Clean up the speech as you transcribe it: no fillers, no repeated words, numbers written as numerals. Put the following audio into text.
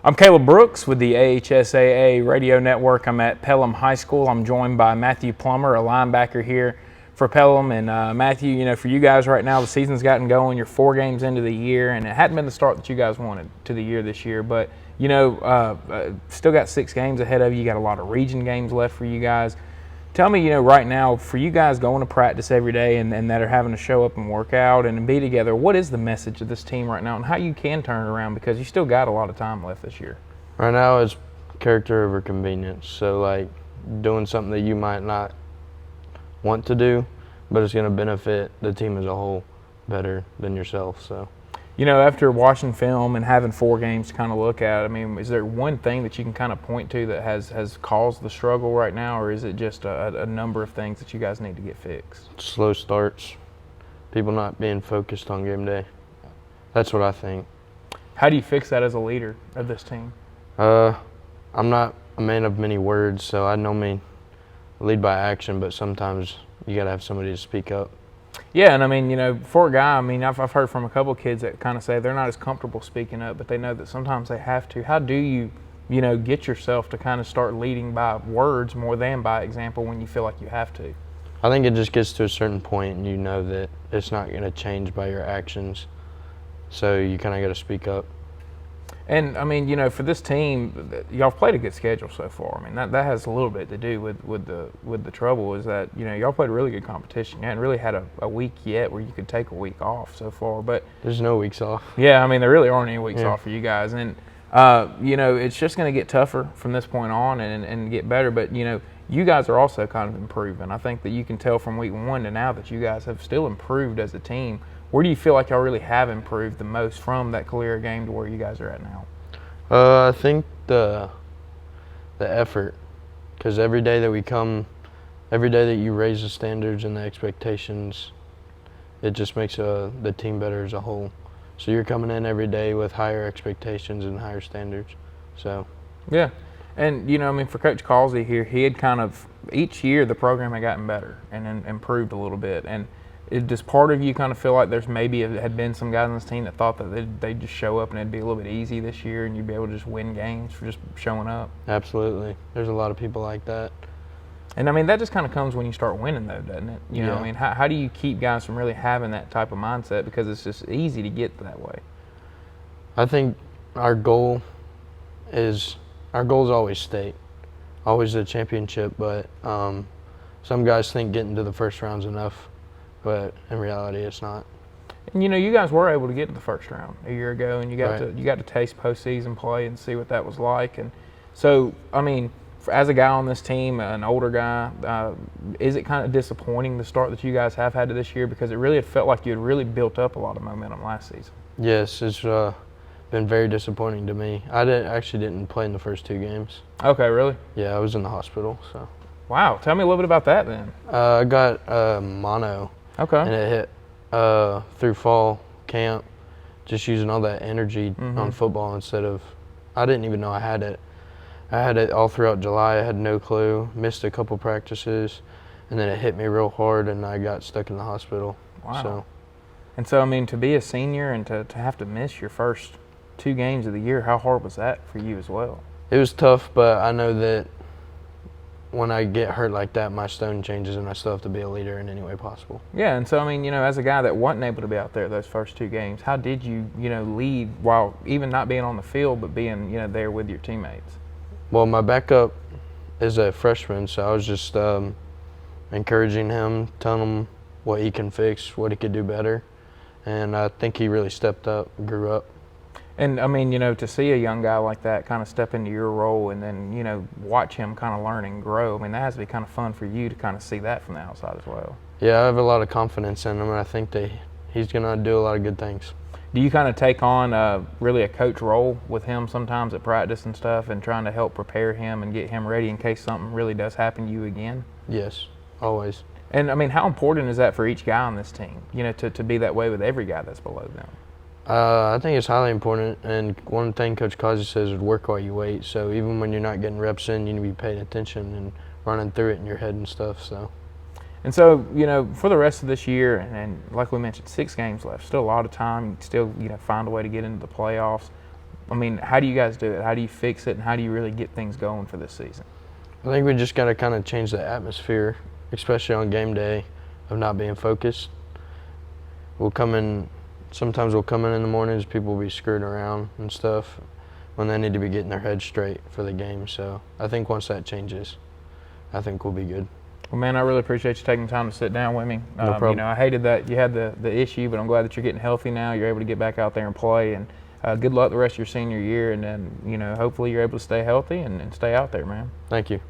I'm Caleb Brooks with the AHSAA Radio Network. I'm at Pelham High School. I'm joined by Matthew Plummer, a linebacker here for Pelham. And Matthew, for you guys right now, the season's gotten going. You're 4 games into the year, and it hadn't been the start that you guys wanted to the year this year. But, still got 6 games ahead of you. You got a lot of region games left for you guys. Tell me, right now, for you guys going to practice every day and that are having to show up and work out and be together, what is the message of this team right now and how you can turn it around, because you still got a lot of time left this year? Right now it's character over convenience. So, like, doing something that you might not want to do, but it's going to benefit the team as a whole better than yourself. So, after watching film and having 4 games to kind of look at, is there one thing that you can kind of point to that has caused the struggle right now, or is it just a number of things that you guys need to get fixed? Slow starts, people not being focused on game day. That's what I think. How do you fix that as a leader of this team? I'm not a man of many words, so I normally lead by action, but sometimes you got to have somebody to speak up. Yeah, and for a guy, I've heard from a couple of kids that kind of say they're not as comfortable speaking up, but they know that sometimes they have to. How do you, get yourself to kind of start leading by words more than by example when you feel like you have to? I think it just gets to a certain point and you know that it's not going to change by your actions, so you kind of got to speak up. And, for this team, y'all played a good schedule so far. That has a little bit to do with the trouble is that, y'all played a really good competition. You hadn't really had a week yet where you could take a week off so far. But there's no weeks off. Yeah, there really aren't any weeks off for you guys. And, it's just going to get tougher from this point on and get better. But, you guys are also kind of improving. I think that you can tell from week 1 to now that you guys have still improved as a team. Where do you feel like y'all really have improved the most from that Calera game to where you guys are at now? I think the effort, because every day that we come, every day that you raise the standards and the expectations, it just makes the team better as a whole. So you're coming in every day with higher expectations and higher standards. So yeah, and for Coach Causey here, he had kind of each year the program had gotten better and improved a little bit. And does part of you kind of feel like there's maybe had been some guys on this team that thought that they'd just show up and it'd be a little bit easy this year and you'd be able to just win games for just showing up? Absolutely. There's a lot of people like that. And, that just kind of comes when you start winning, though, doesn't it? You know, how do you keep guys from really having that type of mindset, because it's just easy to get that way? I think our goal is always state, always the championship, but some guys think getting to the first round's enough. But in reality, it's not. And you guys were able to get to the first round a year ago, and you got to taste postseason play and see what that was like. And so, as a guy on this team, an older guy, is it kind of disappointing the start that you guys have had to this year, because it really had felt like you had really built up a lot of momentum last season? Yes, it's been very disappointing to me. I actually didn't play in the first 2 games. Okay, really? Yeah, I was in the hospital. So. Wow, tell me a little bit about that then. I got mono. Okay. And it hit through fall camp, just using all that energy on football instead of – I didn't even know I had it. I had it all throughout July. I had no clue, missed a couple practices, and then it hit me real hard, and I got stuck in the hospital. Wow. So. And so, to be a senior and to have to miss your first 2 games of the year, how hard was that for you as well? It was tough, but I know that when I get hurt like that, my stone changes and I still have to be a leader in any way possible. Yeah, and so, as a guy that wasn't able to be out there those first 2 games, how did you, lead while even not being on the field but being, there with your teammates? Well, my backup is a freshman, so I was just encouraging him, telling him what he can fix, what he could do better, and I think he really stepped up, grew up. And, to see a young guy like that kind of step into your role and then, watch him kind of learn and grow, that has to be kind of fun for you to kind of see that from the outside as well. Yeah, I have a lot of confidence in him, and I think that he's going to do a lot of good things. Do you kind of take on really a coach role with him sometimes at practice and stuff and trying to help prepare him and get him ready in case something really does happen to you again? Yes, always. And, how important is that for each guy on this team, to be that way with every guy that's below them? I think it's highly important, and one thing Coach Causey says is work while you wait. So even when you're not getting reps in, you need to be paying attention and running through it in your head and stuff. So And so, you know, for the rest of this year, and like we mentioned, 6 games left, still a lot of time. You can still, you know, find a way to get into the playoffs. I mean, how do you guys do it? How do you fix it, and how do you really get things going for this season? I think we just got to kind of change the atmosphere, especially on game day, of not being focused. Sometimes we'll come in the mornings, people will be screwing around and stuff when they need to be getting their heads straight for the game. So I think once that changes, I think we'll be good. Well, man, I really appreciate you taking time to sit down with me. No problem. You know, I hated that you had the issue, but I'm glad that you're getting healthy now. You're able to get back out there and play, and good luck the rest of your senior year, and then, you know, hopefully you're able to stay healthy and stay out there, man. Thank you.